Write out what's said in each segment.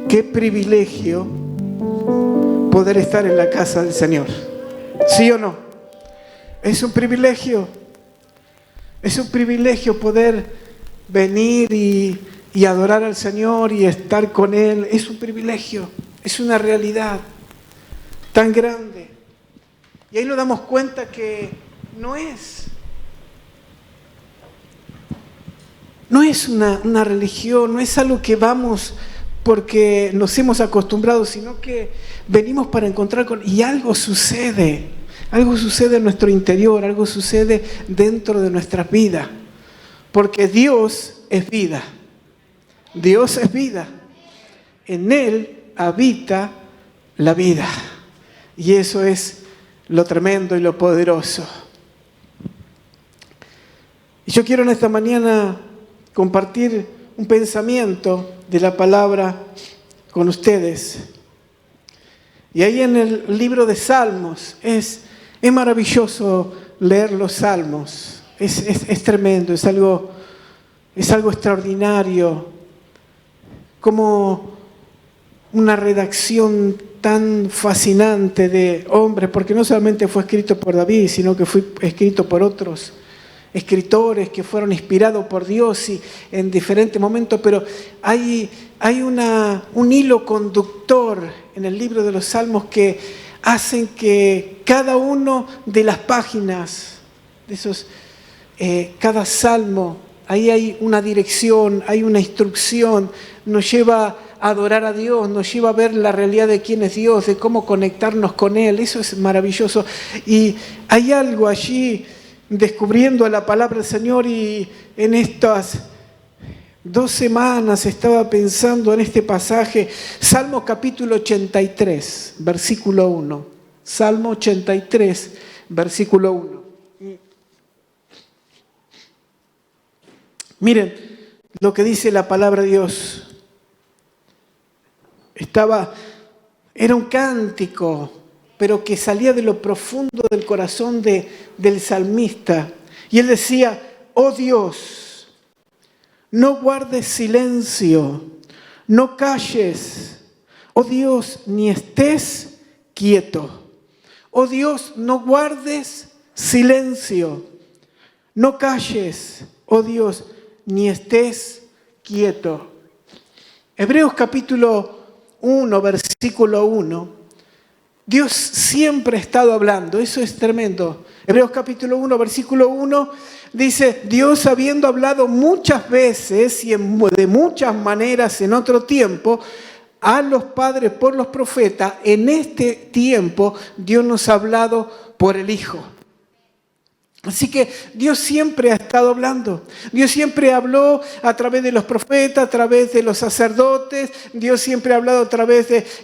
Qué privilegio poder estar en la casa del Señor. ¿Sí o no? Es un privilegio. Es un privilegio poder venir y adorar al Señor y estar con Él. Es un privilegio. Es una realidad tan grande. Y ahí nos damos cuenta que no es una religión, no es algo que vamos porque nos hemos acostumbrado, sino que venimos para encontrar con... Y algo sucede en nuestro interior, algo sucede dentro de nuestras vidas, porque Dios es vida, Dios es vida, en Él habita la vida, y eso es lo tremendo y lo poderoso. Y yo quiero en esta mañana compartir un pensamiento de la palabra con ustedes. Y ahí en el libro de Salmos es maravilloso leer los Salmos. Es tremendo, es algo extraordinario. Como una redacción tan fascinante de hombres, porque no solamente fue escrito por David, sino que fue escrito por otros escritores que fueron inspirados por Dios y en diferentes momentos, pero hay un hilo conductor en el libro de los Salmos que hacen que cada una de las páginas de esos, cada salmo, ahí hay una dirección, hay una instrucción, nos lleva a adorar a Dios, nos lleva a ver la realidad de quién es Dios, de cómo conectarnos con Él. Eso es maravilloso. Y hay algo allí descubriendo la palabra del Señor, y en estas 2 semanas estaba pensando en este pasaje, Salmo capítulo 83, versículo 1. Salmo 83, versículo 1. Miren lo que dice la palabra de Dios. Era un cántico, pero que salía de lo profundo del corazón del salmista. Y él decía: oh Dios, no guardes silencio, no calles, oh Dios, ni estés quieto. Oh Dios, no guardes silencio, no calles, oh Dios, ni estés quieto. Hebreos capítulo 1, versículo 1. Dios siempre ha estado hablando, eso es tremendo. Hebreos capítulo 1, versículo 1 dice: Dios, habiendo hablado muchas veces y de muchas maneras en otro tiempo a los padres por los profetas, en este tiempo Dios nos ha hablado por el Hijo. Así que Dios siempre ha estado hablando. Dios siempre habló a través de los profetas, a través de los sacerdotes. Dios siempre ha hablado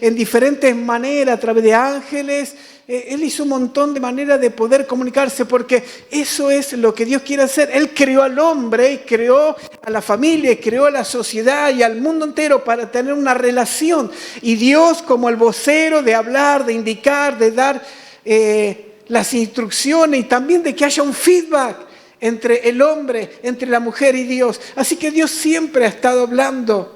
en diferentes maneras, a través de ángeles. Él hizo un montón de maneras de poder comunicarse, porque eso es lo que Dios quiere hacer. Él creó al hombre, y creó a la familia, y creó a la sociedad y al mundo entero para tener una relación. Y Dios, como el vocero de hablar, de indicar, de dar las instrucciones, y también de que haya un feedback entre el hombre, entre la mujer y Dios. Así que Dios siempre ha estado hablando.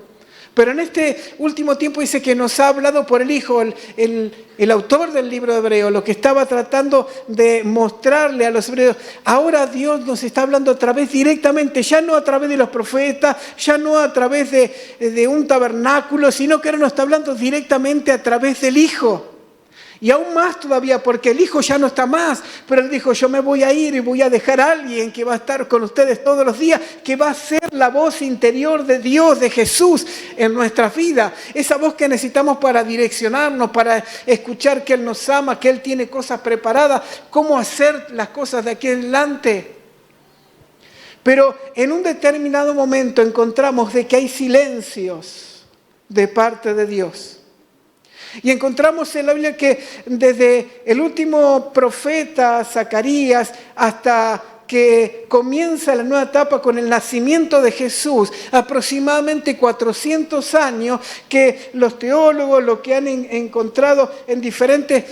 Pero en este último tiempo dice que nos ha hablado por el Hijo. El autor del libro de Hebreos, lo que estaba tratando de mostrarle a los hebreos, ahora Dios nos está hablando a través directamente, ya no a través de los profetas, ya no a través de un tabernáculo, sino que ahora nos está hablando directamente a través del Hijo. Y aún más todavía, porque el Hijo ya no está más, pero Él dijo: yo me voy a ir y voy a dejar a alguien que va a estar con ustedes todos los días, que va a ser la voz interior de Dios, de Jesús en nuestra vida. Esa voz que necesitamos para direccionarnos, para escuchar que Él nos ama, que Él tiene cosas preparadas, cómo hacer las cosas de aquí en adelante. Pero en un determinado momento encontramos de que hay silencios de parte de Dios. Y encontramos en la Biblia que desde el último profeta, Zacarías, hasta que comienza la nueva etapa con el nacimiento de Jesús, aproximadamente 400 años, que los teólogos, lo que han encontrado en diferentes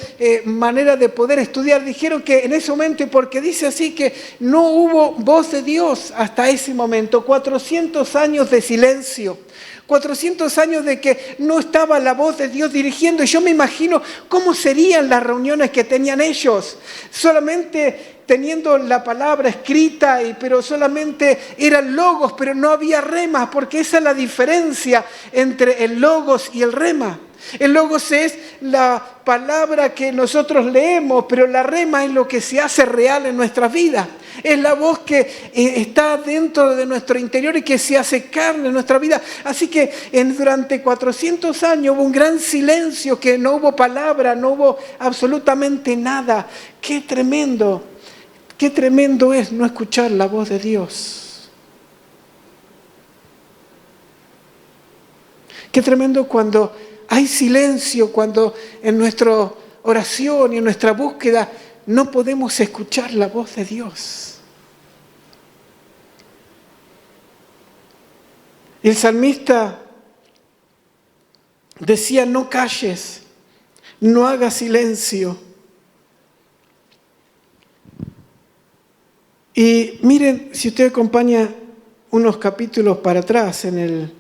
maneras de poder estudiar, dijeron que en ese momento, y porque dice así, que no hubo voz de Dios hasta ese momento, 400 años de silencio. 400 años de que no estaba la voz de Dios dirigiendo. Y yo me imagino cómo serían las reuniones que tenían ellos. Solamente teniendo la palabra escrita, pero solamente eran logos, pero no había remas, porque esa es la diferencia entre el logos y el rema. El logos es la palabra que nosotros leemos, pero la rema es lo que se hace real en nuestras vidas. Es la voz que está dentro de nuestro interior y que se hace carne en nuestra vida. Así que durante 400 años hubo un gran silencio, que no hubo palabra, no hubo absolutamente nada. ¡Qué tremendo! ¡Qué tremendo es no escuchar la voz de Dios! ¡Qué tremendo cuando hay silencio, cuando en nuestra oración y en nuestra búsqueda no podemos escuchar la voz de Dios! El salmista decía: no calles, no hagas silencio. Y miren, si usted acompaña unos capítulos para atrás, en el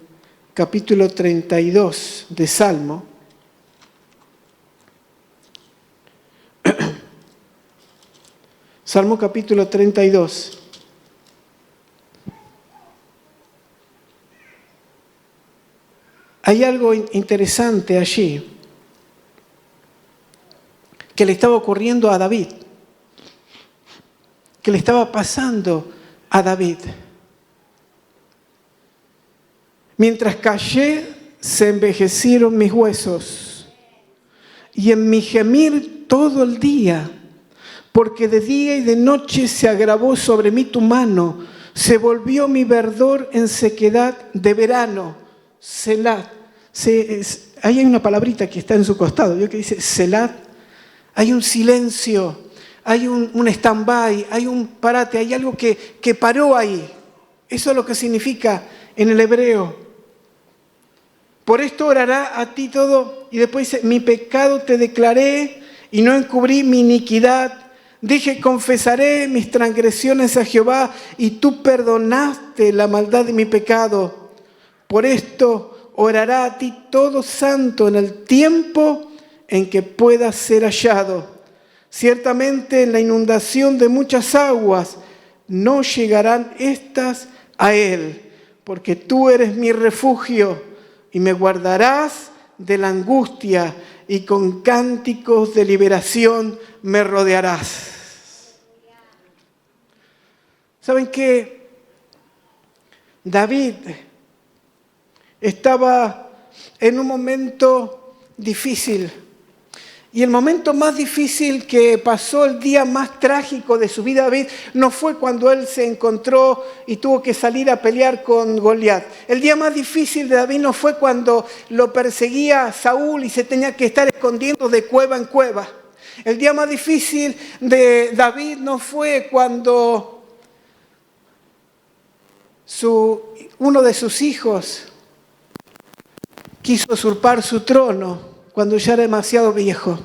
capítulo 32 de Salmo, Salmo capítulo 32. Hay algo interesante allí que le estaba ocurriendo a David, que le estaba pasando a David. Mientras callé, se envejecieron mis huesos, y en mi gemir todo el día, porque de día y de noche se agravó sobre mí tu mano, se volvió mi verdor en sequedad de verano. Selah. Ahí hay una palabrita que está en su costado, ¿vio? Que dice Selah. Hay un silencio, hay un stand-by, hay un parate, hay algo que paró ahí. Eso es lo que significa en el hebreo. Por esto orará a ti todo, y después dice: mi pecado te declaré y no encubrí mi iniquidad. Dije: confesaré mis transgresiones a Jehová, y tú perdonaste la maldad de mi pecado. Por esto orará a ti todo santo en el tiempo en que pueda ser hallado. Ciertamente en la inundación de muchas aguas no llegarán estas a él, porque tú eres mi refugio y me guardarás de la angustia, y con cánticos de liberación me rodearás. ¿Saben qué? David estaba en un momento difícil. Y el momento más difícil que pasó, el día más trágico de su vida, David, no fue cuando él se encontró y tuvo que salir a pelear con Goliat. El día más difícil de David no fue cuando lo perseguía Saúl y se tenía que estar escondiendo de cueva en cueva. El día más difícil de David no fue cuando uno de sus hijos quiso usurpar su trono cuando ya era demasiado viejo.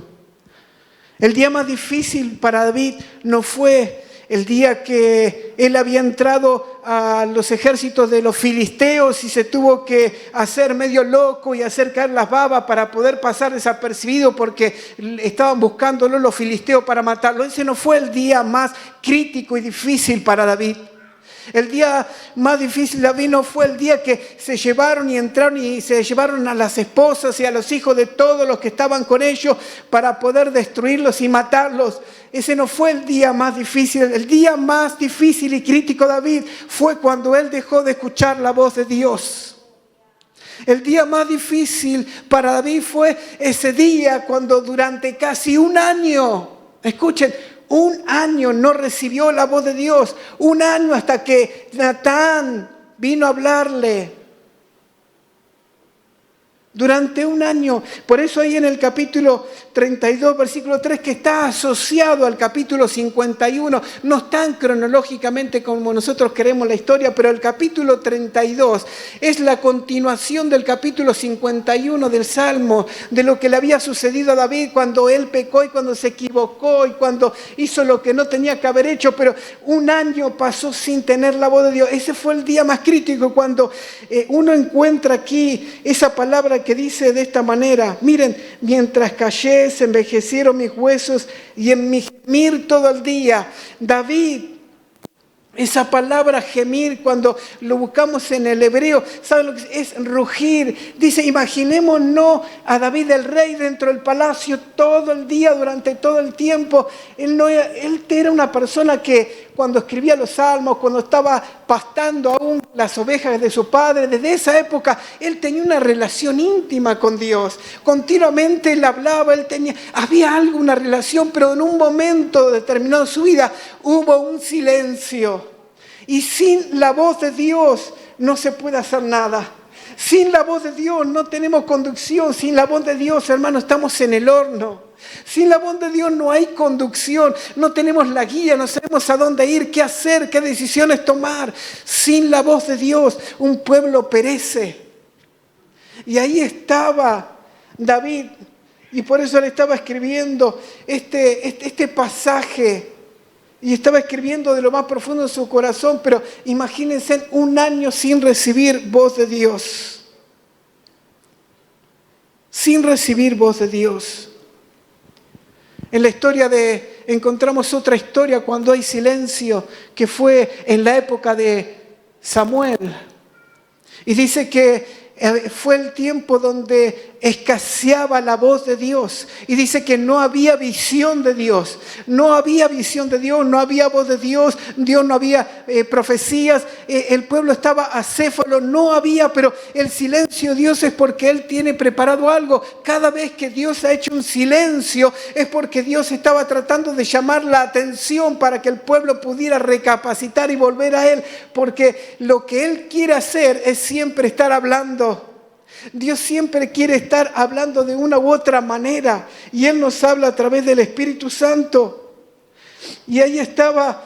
El día más difícil para David no fue el día que él había entrado a los ejércitos de los filisteos y se tuvo que hacer medio loco y hacer caer las babas para poder pasar desapercibido porque estaban buscándolo los filisteos para matarlo. Ese no fue el día más crítico y difícil para David. El día más difícil de David no fue el día que se llevaron y entraron y se llevaron a las esposas y a los hijos de todos los que estaban con ellos para poder destruirlos y matarlos. Ese no fue el día más difícil. El día más difícil y crítico de David fue cuando él dejó de escuchar la voz de Dios. El día más difícil para David fue ese día cuando durante casi un año, escuchen, un año no recibió la voz de Dios. Un año hasta que Natán vino a hablarle. Durante un año. Por eso ahí en el capítulo 32, versículo 3, que está asociado al capítulo 51, no están cronológicamente como nosotros queremos la historia, pero el capítulo 32 es la continuación del capítulo 51 del Salmo, de lo que le había sucedido a David cuando él pecó y cuando se equivocó y cuando hizo lo que no tenía que haber hecho, pero un año pasó sin tener la voz de Dios. Ese fue el día más crítico cuando uno encuentra aquí esa palabra que dice de esta manera: miren, mientras callé se envejecieron mis huesos y en mi gemir todo el día. David, esa palabra gemir, cuando lo buscamos en el hebreo, ¿saben lo que es? Rugir. Dice, imaginémonos a David el rey dentro del palacio todo el día, durante todo el tiempo. Él era una persona que cuando escribía los salmos, cuando estaba pastando aún las ovejas de su padre, desde esa época, él tenía una relación íntima con Dios. Continuamente él hablaba, había algo, una relación, pero en un momento determinado de su vida hubo un silencio. Y sin la voz de Dios no se puede hacer nada. Sin la voz de Dios no tenemos conducción. Sin la voz de Dios, hermano, estamos en el horno. Sin la voz de Dios no hay conducción. No tenemos la guía, no sabemos a dónde ir, qué hacer, qué decisiones tomar. Sin la voz de Dios, un pueblo perece. Y ahí estaba David. Y por eso le estaba escribiendo este pasaje. Y estaba escribiendo de lo más profundo de su corazón, pero imagínense un año sin recibir voz de Dios. Sin recibir voz de Dios. En la historia encontramos otra historia cuando hay silencio, que fue en la época de Samuel. Y dice que fue el tiempo donde escaseaba la voz de Dios. Y dice que no había visión de Dios. No había visión de Dios, no había voz de Dios. Dios no había profecías. El pueblo estaba acéfalo, no había, pero el silencio de Dios es porque Él tiene preparado algo. Cada vez que Dios ha hecho un silencio es porque Dios estaba tratando de llamar la atención para que el pueblo pudiera recapacitar y volver a Él. Porque lo que Él quiere hacer es siempre estar hablando. Dios siempre quiere estar hablando de una u otra manera y Él nos habla a través del Espíritu Santo. Y ahí estaba,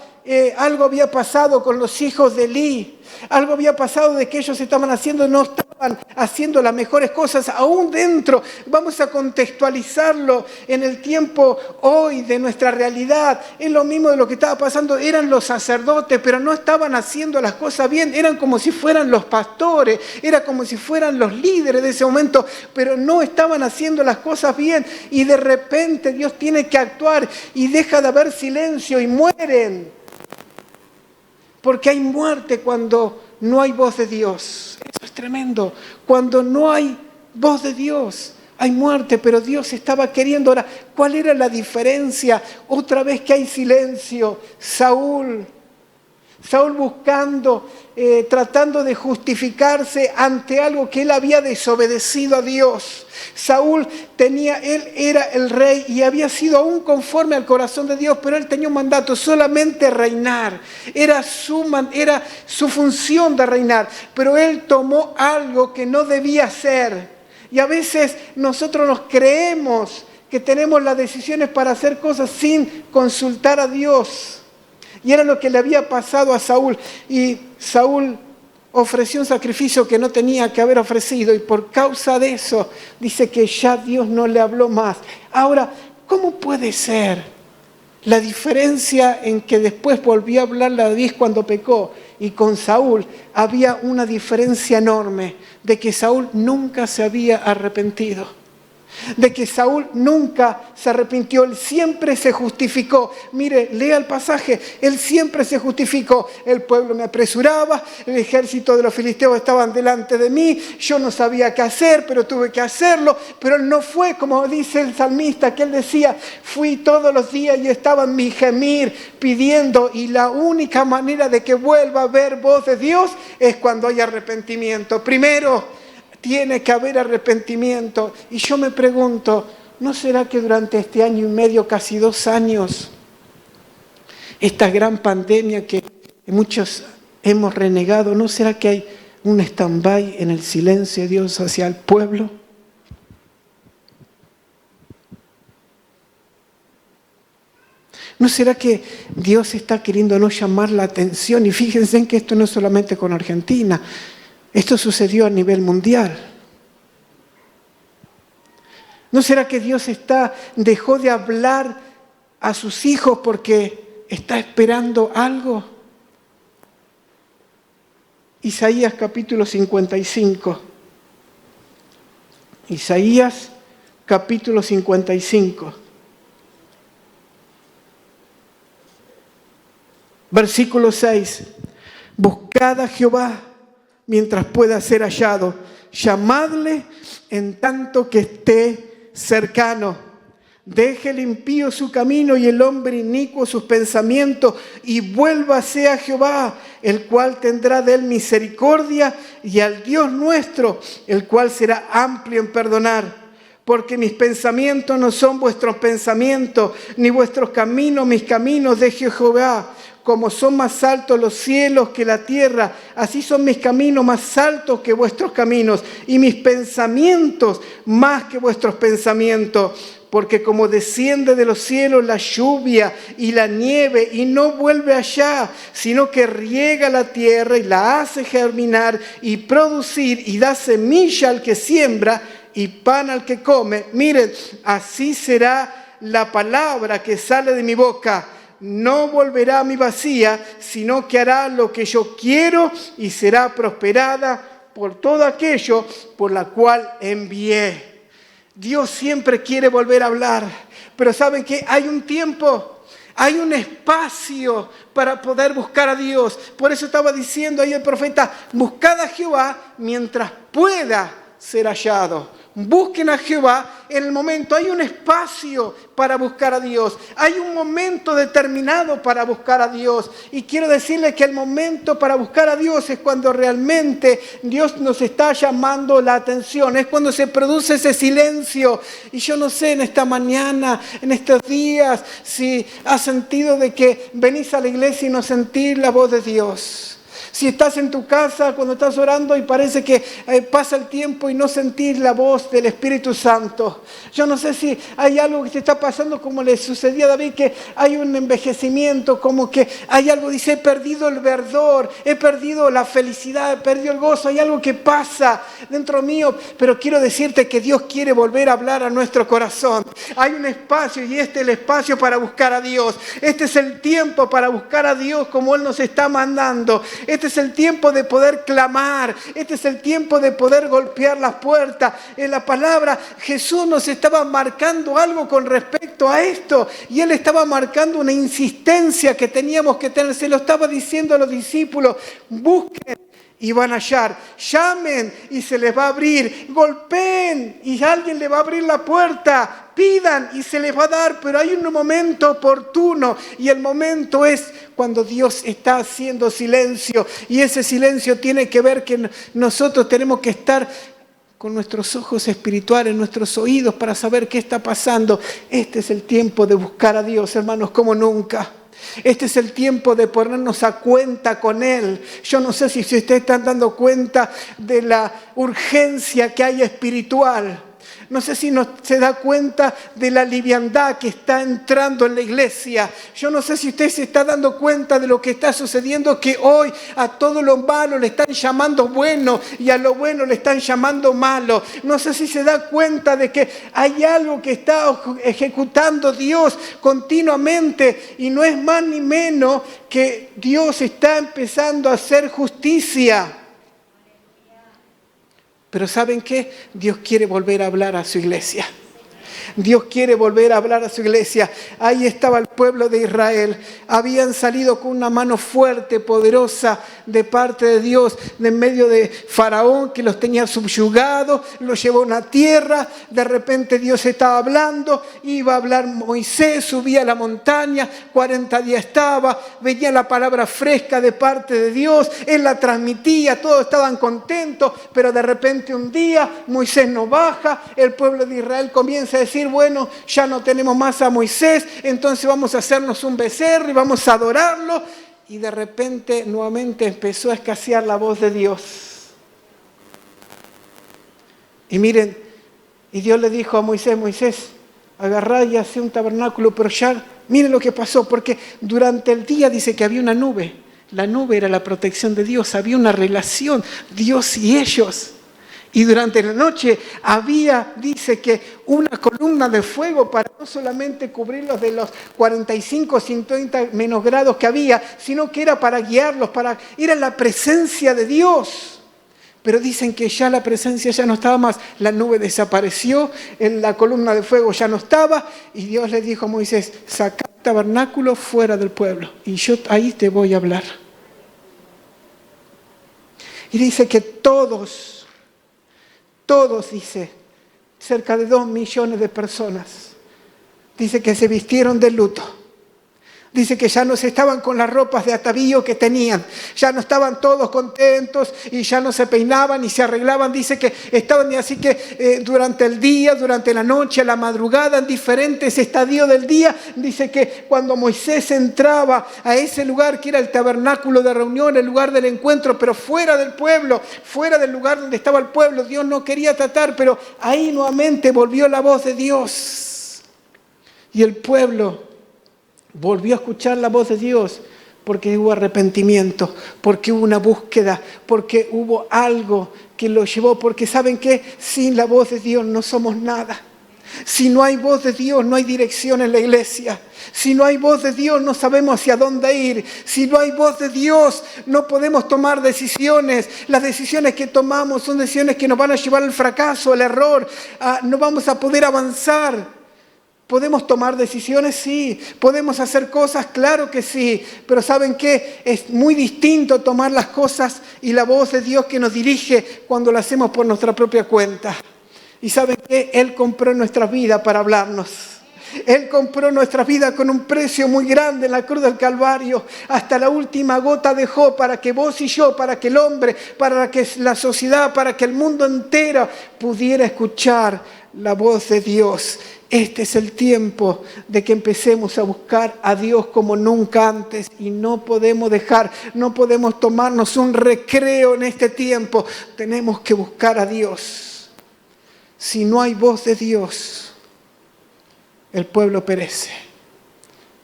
algo había pasado con los hijos de Elí. Algo había pasado de que ellos estaban haciendo, no estaban haciendo las mejores cosas aún dentro. Vamos a contextualizarlo en el tiempo hoy de nuestra realidad. Es lo mismo de lo que estaba pasando. Eran los sacerdotes, pero no estaban haciendo las cosas bien. Eran como si fueran los pastores, era como si fueran los líderes de ese momento, pero no estaban haciendo las cosas bien. Y de repente Dios tiene que actuar y deja de haber silencio y mueren. Porque hay muerte cuando no hay voz de Dios. Eso es tremendo. Cuando no hay voz de Dios, hay muerte, pero Dios estaba queriendo. Ahora, ¿cuál era la diferencia? Otra vez que hay silencio, Saúl buscando, tratando de justificarse ante algo que él había desobedecido a Dios. Él era el rey y había sido aún conforme al corazón de Dios, pero él tenía un mandato, solamente reinar. Era su función de reinar, pero él tomó algo que no debía hacer. Y a veces nosotros nos creemos que tenemos las decisiones para hacer cosas sin consultar a Dios. Y era lo que le había pasado a Saúl. Y Saúl ofreció un sacrificio que no tenía que haber ofrecido. Y por causa de eso, dice que ya Dios no le habló más. Ahora, ¿cómo puede ser la diferencia en que después volvió a hablarle a David cuando pecó? Y con Saúl había una diferencia enorme, de que Saúl nunca se había arrepentido. De que Saúl nunca se arrepintió, él siempre se justificó. Mire, lea el pasaje, él siempre se justificó. El pueblo me apresuraba, el ejército de los filisteos estaban delante de mí, yo no sabía qué hacer, pero tuve que hacerlo. Pero él no fue como dice el salmista, que él decía, fui todos los días y estaba en mi gemir pidiendo, y la única manera de que vuelva a haber voz de Dios es cuando hay arrepentimiento. Primero tiene que haber arrepentimiento. Y yo me pregunto, ¿no será que durante este año y medio, casi 2 años, esta gran pandemia que muchos hemos renegado, ¿no será que hay un stand-by en el silencio de Dios hacia el pueblo? ¿No será que Dios está queriendo no llamar la atención? Y fíjense en que esto no es solamente con Argentina, esto sucedió a nivel mundial. ¿No será que Dios dejó de hablar a sus hijos porque está esperando algo? Isaías capítulo 55. Isaías capítulo 55. Versículo 6. Buscad a Jehová mientras pueda ser hallado. Llamadle en tanto que esté cercano. Deje el impío su camino y el hombre inicuo sus pensamientos y vuélvase a Jehová, el cual tendrá de él misericordia, y al Dios nuestro, el cual será amplio en perdonar. Porque mis pensamientos no son vuestros pensamientos, ni vuestros caminos mis caminos, dice Jehová. Como son más altos los cielos que la tierra, así son mis caminos más altos que vuestros caminos, y mis pensamientos más que vuestros pensamientos. Porque como desciende de los cielos la lluvia y la nieve, y no vuelve allá, sino que riega la tierra y la hace germinar y producir, y da semilla al que siembra y pan al que come. Miren, así será la palabra que sale de mi boca. No volverá a mi vacía, sino que hará lo que yo quiero y será prosperada por todo aquello por la cual envié. Dios siempre quiere volver a hablar, pero ¿saben qué? Hay un tiempo, hay un espacio para poder buscar a Dios. Por eso estaba diciendo ahí el profeta, buscad a Jehová mientras pueda ser hallado. Busquen a Jehová en el momento. Hay un espacio para buscar a Dios. Hay un momento determinado para buscar a Dios. Y quiero decirles que el momento para buscar a Dios es cuando realmente Dios nos está llamando la atención. Es cuando se produce ese silencio. Y yo no sé en esta mañana, en estos días, si has sentido de que venís a la iglesia y no sentís la voz de Dios. Si estás en tu casa cuando estás orando y parece que pasa el tiempo y no sentís la voz del Espíritu Santo. Yo no sé si hay algo que te está pasando como le sucedía a David, que hay un envejecimiento, como que hay algo, dice, he perdido el verdor, he perdido la felicidad, he perdido el gozo, hay algo que pasa dentro mío, pero quiero decirte que Dios quiere volver a hablar a nuestro corazón. Hay un espacio y este es el espacio para buscar a Dios. Este es el tiempo para buscar a Dios como Él nos está mandando. Este es el tiempo de poder clamar. Este es el tiempo de poder golpear las puertas. En la palabra Jesús nos estaba marcando algo con respecto a esto. Y Él estaba marcando una insistencia que teníamos que tener. Se lo estaba diciendo a los discípulos. Busquen y van a hallar. Llamen y se les va a abrir. Golpeen y alguien le va a abrir la puerta. Pidan y se les va a dar, pero hay un momento oportuno y el momento es cuando Dios está haciendo silencio, y ese silencio tiene que ver que nosotros tenemos que estar con nuestros ojos espirituales, nuestros oídos para saber qué está pasando. Este es el tiempo de buscar a Dios, hermanos, como nunca. Este es el tiempo de ponernos a cuenta con Él. Yo no sé si ustedes están dando cuenta de la urgencia que hay espiritual. No sé si se da cuenta de la liviandad que está entrando en la iglesia. Yo no sé si usted se está dando cuenta de lo que está sucediendo, que hoy a todo lo malo le están llamando bueno y a lo bueno le están llamando malo. No sé si se da cuenta de que hay algo que está ejecutando Dios continuamente y no es más ni menos que Dios está empezando a hacer justicia. Pero ¿saben qué? Dios quiere volver a hablar a su iglesia. Dios quiere volver a hablar a su iglesia. Ahí estaba el pueblo de Israel. Habían salido con una mano fuerte, poderosa de parte de Dios, de en medio de Faraón que los tenía subyugados, los llevó a una tierra. De repente Dios estaba hablando, iba a hablar Moisés, subía a la montaña, 40 días estaba, venía la palabra fresca de parte de Dios, Él la transmitía, todos estaban contentos, pero de repente un día Moisés no baja, el pueblo de Israel comienza a decir, bueno, ya no tenemos más a Moisés, entonces vamos a hacernos un becerro y vamos a adorarlo. Y de repente nuevamente empezó a escasear la voz de Dios. Y miren, y Dios le dijo a Moisés, Moisés, agarrá y hacé un tabernáculo, pero ya, miren lo que pasó, porque durante el día dice que había una nube. La nube era la protección de Dios, había una relación, Dios y ellos. Y durante la noche había, dice que una columna de fuego para no solamente cubrirlos de los 45, 50 menos grados que había, sino que era para guiarlos, era la presencia de Dios. Pero dicen que ya la presencia ya no estaba más, la nube desapareció, la columna de fuego ya no estaba, y Dios le dijo a Moisés, saca el tabernáculo fuera del pueblo, y yo ahí te voy a hablar. Y dice que todos, dice, cerca de 2 millones de personas, dice que se vistieron de luto. Dice que ya no se estaban con las ropas de atavío que tenían, ya no estaban todos contentos y ya no se peinaban y se arreglaban. Dice que estaban así que durante el día, durante la noche, a la madrugada, en diferentes estadios del día. Dice que cuando Moisés entraba a ese lugar que era el tabernáculo de reunión, el lugar del encuentro, pero fuera del pueblo, fuera del lugar donde estaba el pueblo, Dios no quería tratar, pero ahí nuevamente volvió la voz de Dios. Y el pueblo volvió a escuchar la voz de Dios porque hubo arrepentimiento, porque hubo una búsqueda, porque hubo algo que lo llevó. Porque ¿saben qué? Sin la voz de Dios no somos nada. Si no hay voz de Dios, no hay dirección en la iglesia. Si no hay voz de Dios, no sabemos hacia dónde ir. Si no hay voz de Dios, no podemos tomar decisiones. Las decisiones que tomamos son decisiones que nos van a llevar al fracaso, al error. No vamos a poder avanzar. ¿Podemos tomar decisiones? Sí. ¿Podemos hacer cosas? Claro que sí. Pero ¿saben qué? Es muy distinto tomar las cosas y la voz de Dios que nos dirige cuando lo hacemos por nuestra propia cuenta. ¿Y saben qué? Él compró nuestra vida para hablarnos. Él compró nuestra vida con un precio muy grande en la cruz del Calvario. Hasta la última gota dejó para que vos y yo, para que el hombre, para que la sociedad, para que el mundo entero pudiera escuchar la voz de Dios. Este es el tiempo de que empecemos a buscar a Dios como nunca antes y no podemos no podemos tomarnos un recreo en este tiempo. Tenemos que buscar a Dios. Si no hay voz de Dios, el pueblo perece.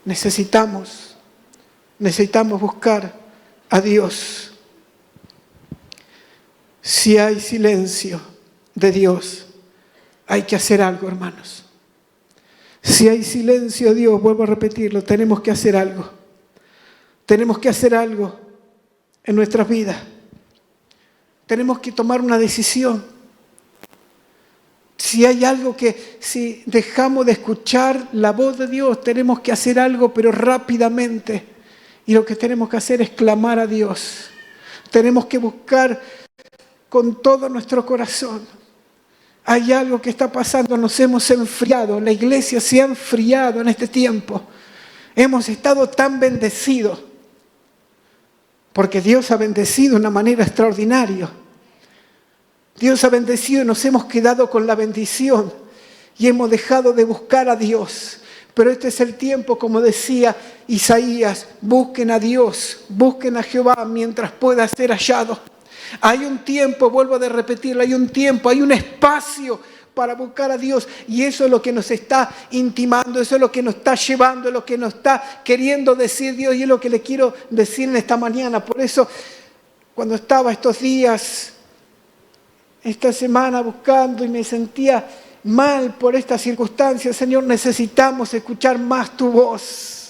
Necesitamos buscar a Dios. Si hay silencio de Dios, hay que hacer algo, hermanos. Si hay silencio de Dios, vuelvo a repetirlo, tenemos que hacer algo. Tenemos que hacer algo en nuestras vidas. Tenemos que tomar una decisión. Si hay algo si dejamos de escuchar la voz de Dios, tenemos que hacer algo, pero rápidamente. Y lo que tenemos que hacer es clamar a Dios. Tenemos que buscar con todo nuestro corazón. Hay algo que está pasando, nos hemos enfriado, la iglesia se ha enfriado en este tiempo. Hemos estado tan bendecidos, porque Dios ha bendecido de una manera extraordinaria. Dios ha bendecido y nos hemos quedado con la bendición y hemos dejado de buscar a Dios. Pero este es el tiempo, como decía Isaías, busquen a Dios, busquen a Jehová mientras pueda ser hallado. Hay un tiempo, vuelvo a repetirlo, hay un tiempo, hay un espacio para buscar a Dios. Y eso es lo que nos está intimando, eso es lo que nos está llevando, es lo que nos está queriendo decir Dios y es lo que le quiero decir en esta mañana. Por eso, cuando estaba estos días, esta semana buscando y me sentía mal por estas circunstancias, Señor, necesitamos escuchar más tu voz.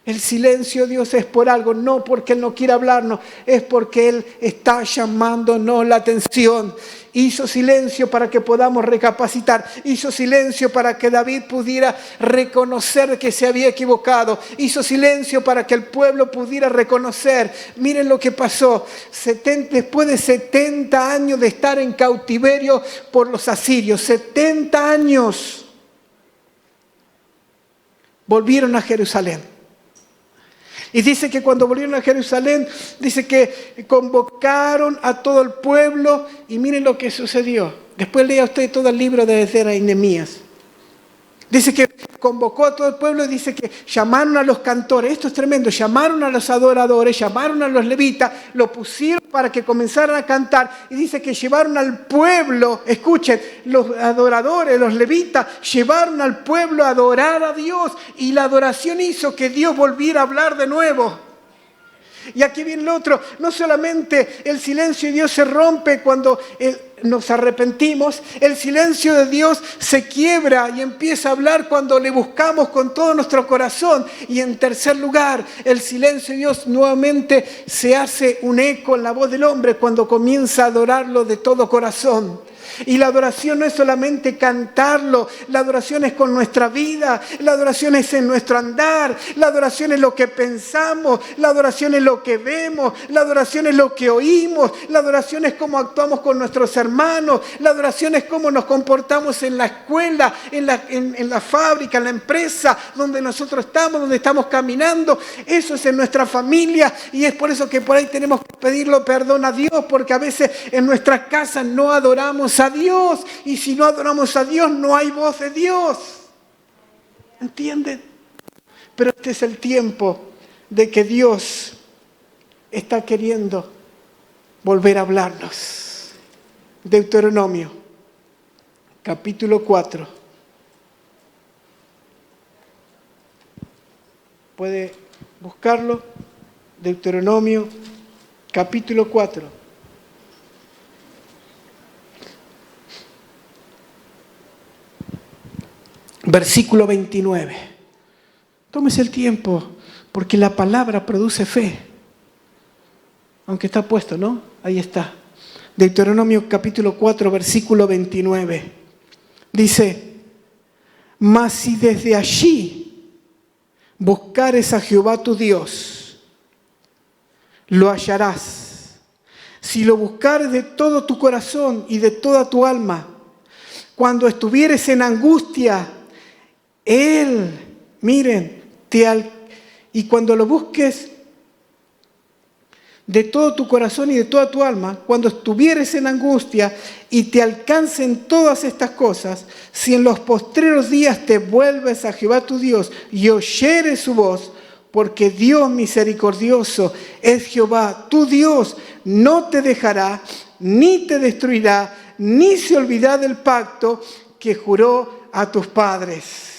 El silencio de Dios es por algo, no porque Él no quiera hablarnos, es porque Él está llamándonos la atención. Hizo silencio para que podamos recapacitar. Hizo silencio para que David pudiera reconocer que se había equivocado. Hizo silencio para que el pueblo pudiera reconocer. Miren lo que pasó. Después de 70 años de estar en cautiverio por los asirios, 70 años, volvieron a Jerusalén. Y dice que cuando volvieron a Jerusalén, dice que convocaron a todo el pueblo y miren lo que sucedió. Después lea usted todo el libro de Esdras y Nehemías. Dice que convocó a todo el pueblo y dice que llamaron a los cantores. Esto es tremendo. Llamaron a los adoradores, llamaron a los levitas, lo pusieron para que comenzaran a cantar. Y dice que llevaron al pueblo, escuchen, los adoradores, los levitas, llevaron al pueblo a adorar a Dios. Y la adoración hizo que Dios volviera a hablar de nuevo. Y aquí viene el otro, no solamente el silencio de Dios se rompe cuando nos arrepentimos, el silencio de Dios se quiebra y empieza a hablar cuando le buscamos con todo nuestro corazón. Y en tercer lugar, el silencio de Dios nuevamente se hace un eco en la voz del hombre cuando comienza a adorarlo de todo corazón. Y la adoración no es solamente cantarlo, la adoración es con nuestra vida, la adoración es en nuestro andar, la adoración es lo que pensamos, la adoración es lo que vemos, la adoración es lo que oímos, la adoración es cómo actuamos con nuestros hermanos, la adoración es cómo nos comportamos en la escuela, en la fábrica, en la empresa, donde nosotros estamos, donde estamos caminando. Eso es en nuestra familia y es por eso que por ahí tenemos que pedirle perdón a Dios, porque a veces en nuestras casas no adoramos a Dios, y si no adoramos a Dios no hay voz de Dios. ¿Entienden? Pero este es el tiempo de que Dios está queriendo volver a hablarnos. Deuteronomio, capítulo 4. ¿Puede buscarlo? Deuteronomio, capítulo 4. Versículo 29. Tómese el tiempo, porque la palabra produce fe. Aunque está puesto, ¿no? Ahí está. Deuteronomio capítulo 4, versículo 29. Dice, mas si desde allí buscares a Jehová tu Dios, lo hallarás. Si lo buscares de todo tu corazón y de toda tu alma, cuando estuvieres en angustia, Él, miren, y cuando lo busques de todo tu corazón y de toda tu alma, cuando estuvieres en angustia y te alcancen todas estas cosas, si en los postreros días te vuelves a Jehová tu Dios y oyeres su voz, porque Dios misericordioso es Jehová tu Dios, no te dejará, ni te destruirá, ni se olvidará del pacto que juró a tus padres.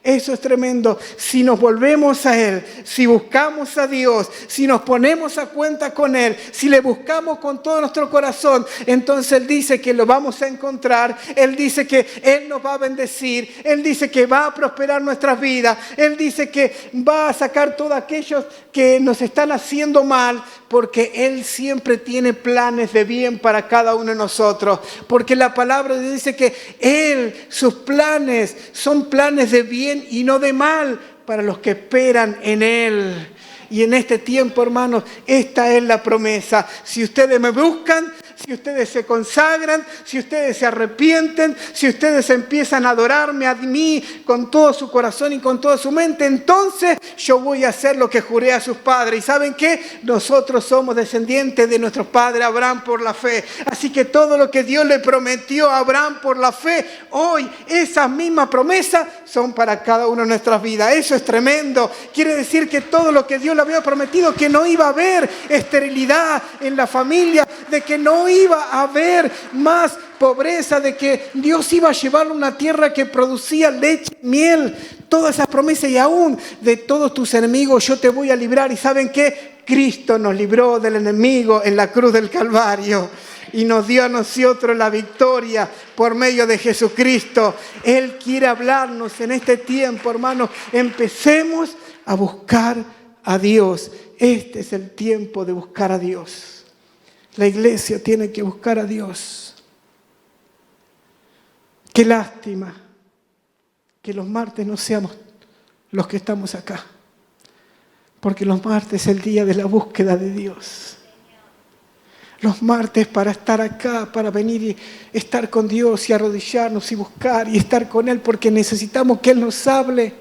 Eso es tremendo. Si nos volvemos a Él, si buscamos a Dios, si nos ponemos a cuenta con Él, si le buscamos con todo nuestro corazón, entonces Él dice que lo vamos a encontrar. Él dice que Él nos va a bendecir. Él dice que va a prosperar nuestras vidas. Él dice que va a sacar todos aquellos que nos están haciendo mal, porque Él siempre tiene planes de bien para cada uno de nosotros. Porque la palabra dice que Él, sus planes son planes de bien y no de mal para los que esperan en Él. Y en este tiempo, hermanos, esta es la promesa. Si ustedes me buscan, si ustedes se consagran, si ustedes se arrepienten, si ustedes empiezan a adorarme a mí con todo su corazón y con toda su mente, entonces yo voy a hacer lo que juré a sus padres. ¿Y saben qué? Nosotros somos descendientes de nuestro padre Abraham por la fe. Así que todo lo que Dios le prometió a Abraham por la fe, hoy esas mismas promesas son para cada una de nuestras vidas. Eso es tremendo. Quiere decir que todo lo que Dios le había prometido, que no iba a haber esterilidad en la familia, de que no iba a haber más pobreza, de que Dios iba a llevar a una tierra que producía leche y miel, todas esas promesas, y aún de todos tus enemigos yo te voy a librar. ¿Y saben qué? Cristo nos libró del enemigo en la cruz del Calvario y nos dio a nosotros la victoria por medio de Jesucristo. Él quiere hablarnos en este tiempo, hermanos. Empecemos a buscar a Dios. Este es el tiempo de buscar a Dios. La iglesia tiene que buscar a Dios. Qué lástima que los martes no seamos los que estamos acá. Porque los martes es el día de la búsqueda de Dios. Los martes para estar acá, para venir y estar con Dios y arrodillarnos y buscar y estar con Él, porque necesitamos que Él nos hable.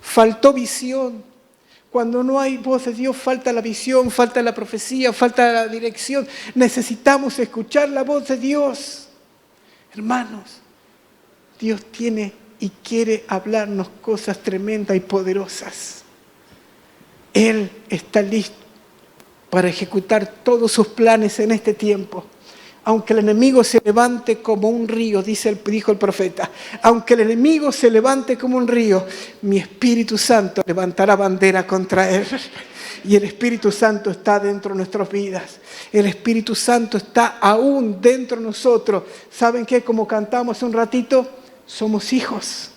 Faltó visión. Cuando no hay voz de Dios, falta la visión, falta la profecía, falta la dirección. Necesitamos escuchar la voz de Dios. Hermanos, Dios tiene y quiere hablarnos cosas tremendas y poderosas. Él está listo para ejecutar todos sus planes en este tiempo. Aunque el enemigo se levante como un río, dijo el profeta, aunque el enemigo se levante como un río, mi Espíritu Santo levantará bandera contra él. Y el Espíritu Santo está dentro de nuestras vidas. El Espíritu Santo está aún dentro de nosotros. ¿Saben qué? Como cantamos hace un ratito, somos hijos.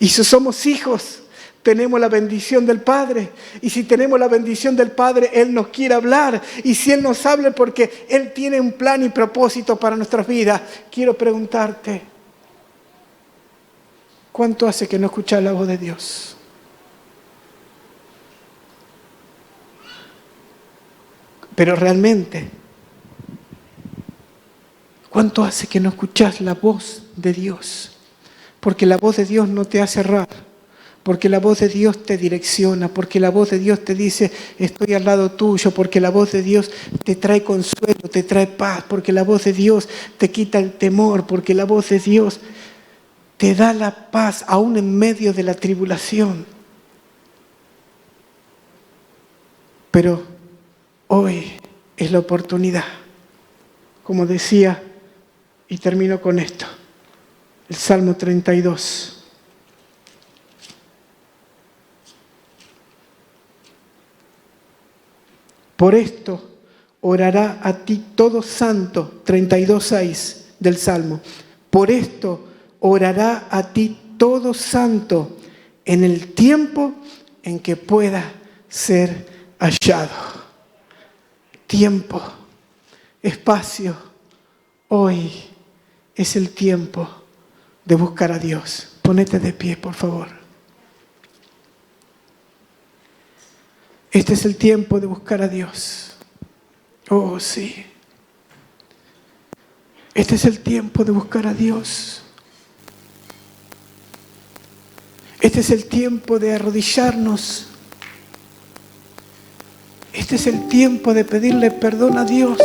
Y si somos hijos, tenemos la bendición del Padre. Y si tenemos la bendición del Padre, Él nos quiere hablar. Y si Él nos habla, porque Él tiene un plan y propósito para nuestras vidas. Quiero preguntarte, ¿cuánto hace que no escuchas la voz de Dios? Pero realmente, ¿cuánto hace que no escuchas la voz de Dios? Porque la voz de Dios no te hace errar. Porque la voz de Dios te direcciona, porque la voz de Dios te dice, estoy al lado tuyo, porque la voz de Dios te trae consuelo, te trae paz, porque la voz de Dios te quita el temor, porque la voz de Dios te da la paz aún en medio de la tribulación. Pero hoy es la oportunidad, como decía, y termino con esto, el Salmo 32. Por esto orará a ti todo santo, 32:6 del Salmo. Por esto orará a ti todo santo en el tiempo en que pueda ser hallado. Tiempo, espacio, hoy es el tiempo de buscar a Dios. Ponete de pie, por favor. Este es el tiempo de buscar a Dios. Oh, sí. Este es el tiempo de buscar a Dios. Este es el tiempo de arrodillarnos. Este es el tiempo de pedirle perdón a Dios.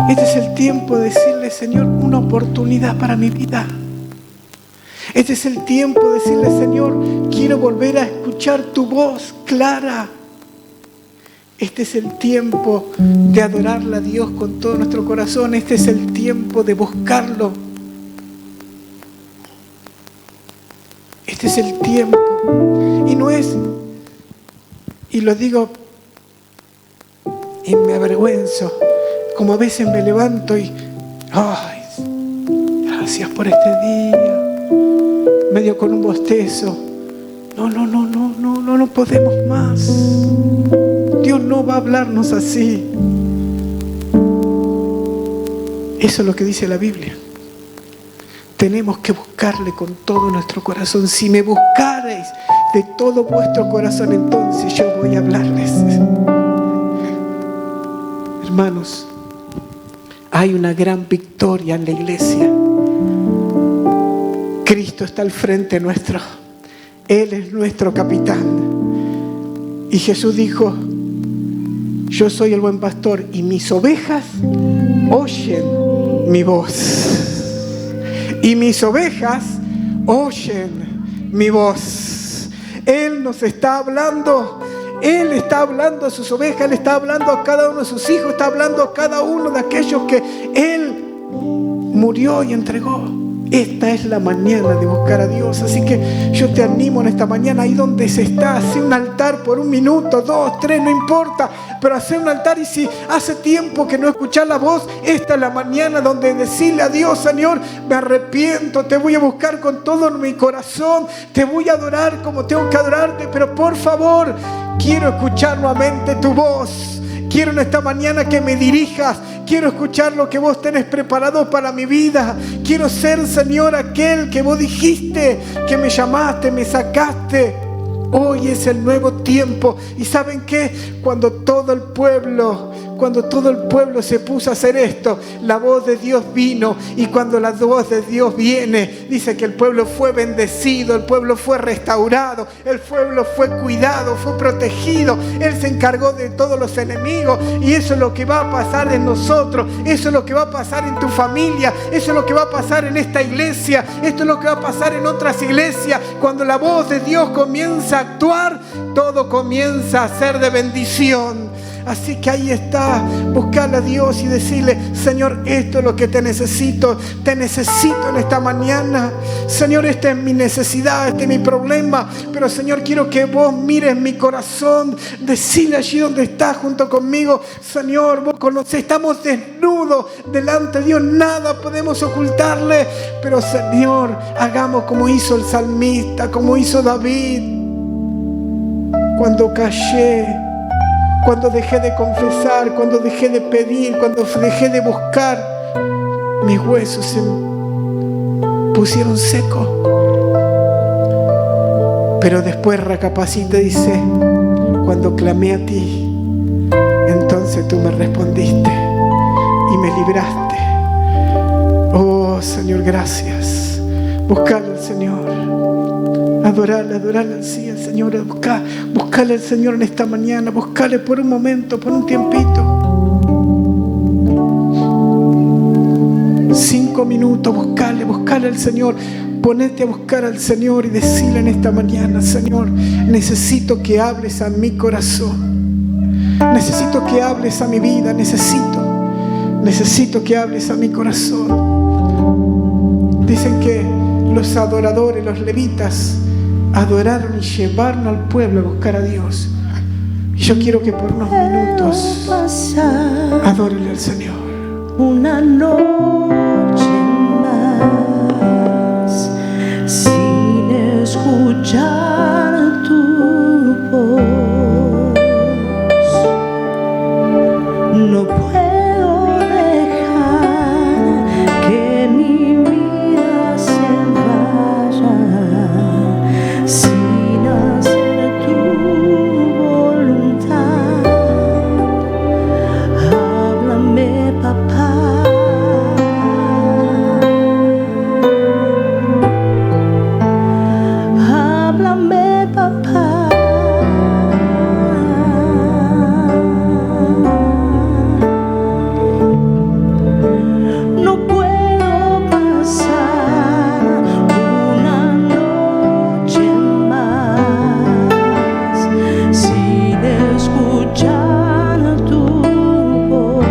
Este es el tiempo de decirle, Señor, una oportunidad para mi vida. Este es el tiempo de decirle, Señor, quiero volver a escuchar tu voz clara. Este es el tiempo de adorarle a Dios con todo nuestro corazón. Este es el tiempo de buscarlo. Este es el tiempo. Y no es, y lo digo y me avergüenzo, como a veces me levanto y, ay, gracias por este día. Medio con un bostezo. No podemos más. Dios no va a hablarnos así. Eso es lo que dice la Biblia. Tenemos que buscarle con todo nuestro corazón. Si me buscareis de todo vuestro corazón, entonces yo voy a hablarles. Hermanos, hay una gran victoria en la iglesia. Cristo está al frente nuestro. Él es nuestro capitán. Y Jesús dijo, yo soy el buen pastor y mis ovejas oyen mi voz. Y mis ovejas oyen mi voz. Él nos está hablando. Él está hablando a sus ovejas. Él está hablando a cada uno de sus hijos. Está hablando a cada uno de aquellos que Él murió y entregó. Esta es la mañana de buscar a Dios. Así que yo te animo en esta mañana, ahí donde se está, hace un altar por 1 minuto, 2, 3, no importa, pero hace un altar. Y si hace tiempo que no escuchas la voz, esta es la mañana donde decirle a Dios, Señor, me arrepiento, te voy a buscar con todo mi corazón, te voy a adorar como tengo que adorarte, pero por favor, quiero escuchar nuevamente tu voz. Quiero en esta mañana que me dirijas. Quiero escuchar lo que vos tenés preparado para mi vida. Quiero ser, Señor, aquel que vos dijiste, que me llamaste, me sacaste. Hoy es el nuevo tiempo. ¿Y saben qué? Cuando todo el pueblo cuando todo el pueblo se puso a hacer esto, la voz de Dios vino, y cuando la voz de Dios viene, dice que el pueblo fue bendecido, el pueblo fue restaurado, el pueblo fue cuidado, fue protegido. Él se encargó de todos los enemigos, y eso es lo que va a pasar en nosotros, eso es lo que va a pasar en tu familia, eso es lo que va a pasar en esta iglesia, esto es lo que va a pasar en otras iglesias. Cuando la voz de Dios comienza a actuar, todo comienza a ser de bendición. Así que ahí está, buscarle a Dios y decirle: Señor, esto es lo que te necesito en esta mañana. Señor, esta es mi necesidad, este es mi problema, pero Señor, quiero que vos mires mi corazón. Decirle allí donde estás junto conmigo: Señor, vos conocés, estamos desnudos delante de Dios, nada podemos ocultarle, pero Señor, hagamos como hizo el salmista, como hizo David. Cuando callé, cuando dejé de confesar, cuando dejé de pedir, cuando dejé de buscar, mis huesos se pusieron secos. Pero después recapacita y dice: cuando clamé a ti, entonces tú me respondiste y me libraste. Oh Señor, gracias. Buscale al Señor. Adorarle al Señor, buscale al Señor en esta mañana, buscale por un momento, por un tiempito. 5 minutos, buscale al Señor. Ponete a buscar al Señor y decirle en esta mañana: Señor, necesito que hables a mi corazón. Necesito que hables a mi vida, necesito que hables a mi corazón. Dicen que los adoradores, los levitas, adoraron y llevaron al pueblo a buscar a Dios. Y yo quiero que por unos minutos adórele al Señor. Una noche más sin escuchar tu voz, no puedo dejar que mi vida se vaya sin hacer tu voluntad. Háblame, papá. Háblame, papá. No puedo pasar una noche más sin escuchar tu voz.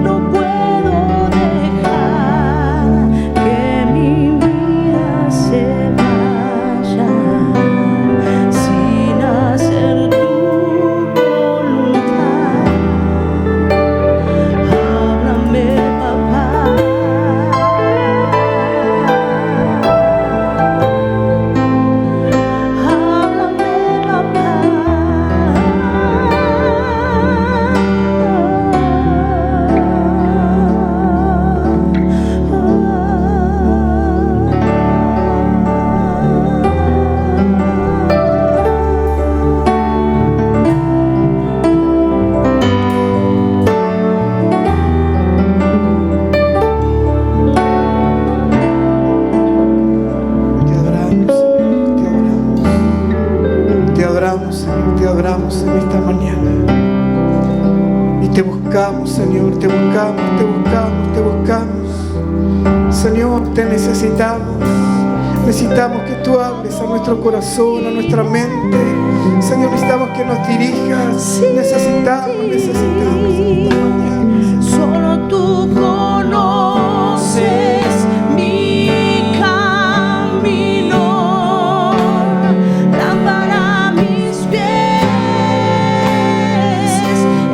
No puedo dejar que mi vida se vaya sin hacer tu voluntad. Háblame, papá. Háblame, papá. Te adoramos en esta mañana. Y te buscamos, Señor, te buscamos. Señor, te necesitamos. Necesitamos que tú hables a nuestro corazón, a nuestra mente. Señor, necesitamos que nos dirijas. Necesitamos en esta mañana. Solo tú conoces mi camino, lámpara a mis pies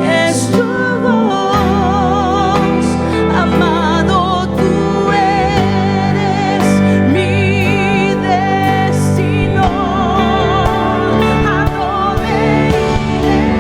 es tu voz, amado, tú eres mi destino. ¿A dónde iré?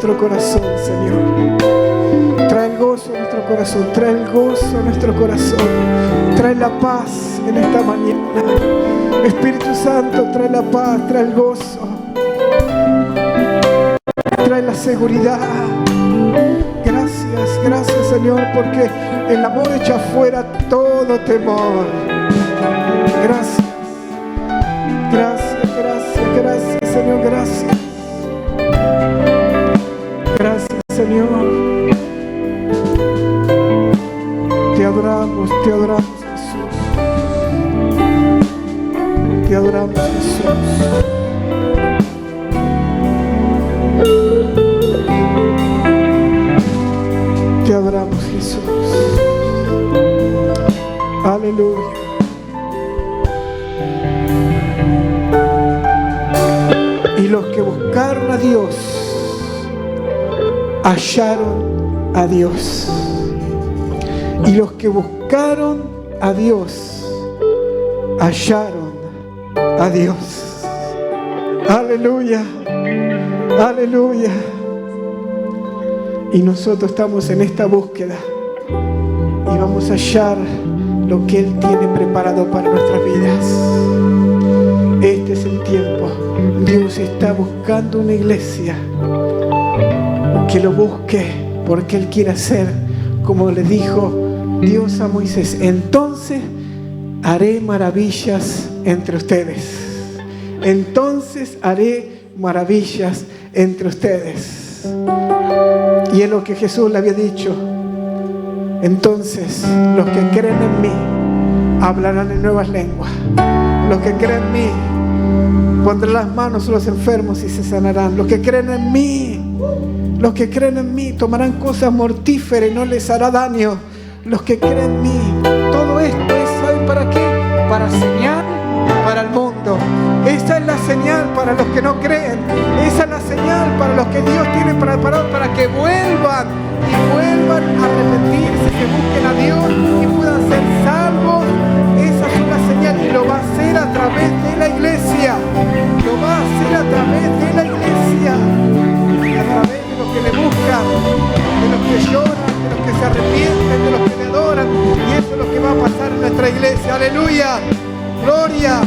nuestro corazón, Señor. Trae el gozo a nuestro corazón, trae el gozo a nuestro corazón, trae la paz en esta mañana. Espíritu Santo, trae la paz, trae el gozo, trae la seguridad. Gracias, gracias, Señor, porque el amor echa fuera todo temor. Gracias, gracias, gracias, gracias, Señor, gracias. Gracias, Señor. Te adoramos, Jesús. Te adoramos, Jesús. Te adoramos, Jesús. Aleluya. Y los que buscaron a Dios hallaron a Dios. Y los que buscaron a Dios hallaron a Dios. Aleluya. Aleluya. Y nosotros estamos en esta búsqueda y vamos a hallar lo que Él tiene preparado para nuestras vidas. Este es el tiempo. Dios está buscando una iglesia que lo busque, porque Él quiere hacer como le dijo Dios a Moisés: entonces haré maravillas entre ustedes. Entonces haré maravillas entre ustedes. Y es lo que Jesús le había dicho. Entonces los que creen en mí hablarán en nuevas lenguas. Los que creen en mí pondrán las manos a los enfermos y se sanarán. Los que creen en mí tomarán cosas mortíferas y no les hará daño. Los que creen en mí. Todo esto es, ¿saben para qué? Para señal para el mundo. Esa es la señal para los que no creen. Esa es la señal para los que Dios tiene preparado para que vuelvan a arrepentirse, que busquen a Dios y puedan ser salvos. Esa es una señal y lo va a hacer a través de la iglesia. Lo va a hacer a través de la iglesia. A través de los que le buscan, de los que lloran, de los que se arrepienten, de los que le adoran. Y eso es lo que va a pasar en nuestra iglesia. Aleluya. Gloria.